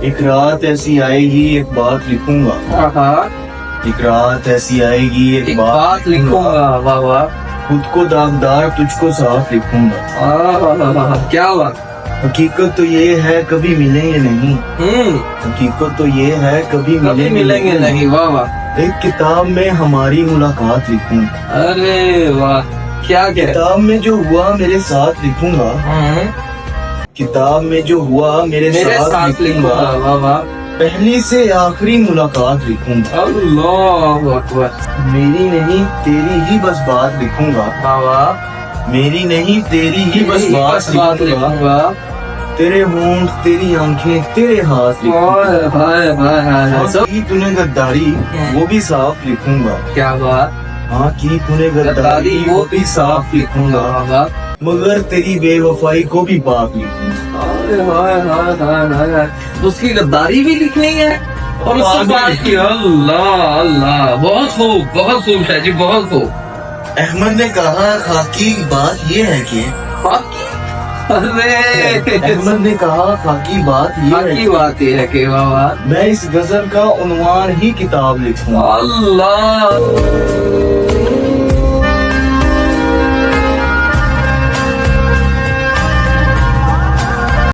ایک رات ایسی آئے گی ایک بات لکھوں گا، ایک رات ایسی آئے گی ایک بات لکھوں گا. واہ واہ خود کو داغدار تجھ کو صاف لکھوں گا. کیا بات. حقیقت تو یہ ہے کبھی ملیں گے نہیں، حقیقت تو یہ ہے کبھی ملیں گے نہیں. واہ واہ. ایک کتاب میں ہماری ملاقات لکھوں گا، ارے واہ کیا کتاب میں جو ہوا میرے ساتھ لکھوں گا، کتاب میں جو ہوا میرے ساتھ لکھوں گا. واہ واہ. پہلی سے آخری ملاقات لکھوں گا، اللہ اکبر. میری نہیں تیری ہی بس بات لکھوں گا، واہ واہ. میری نہیں تیری ہی بس بات لکھوں گا. تیرے ہونٹ تیری آنکھیں تیرے ہاتھ کی تو نے غداری وہ بھی صاف لکھوں گا. کیا بات. ہاں کی تو نے غداری وہ بھی صاف لکھوں گا، مگر تیری بے وفائی کو بھی پاک لکھوں گا. اس کی غداری بھی لکھنی ہے اور اس کو بات کی. اللہ اللہ. بہت خوب بہت خوب شاہ جی بہت خوب. احمد نے کہا خاکی بات یہ ہے کہ احمد نے کہا خاکی بات یہ ہے کہ میں میں اس غزل کا عنوان ہی کتاب لکھوں گا. اللہ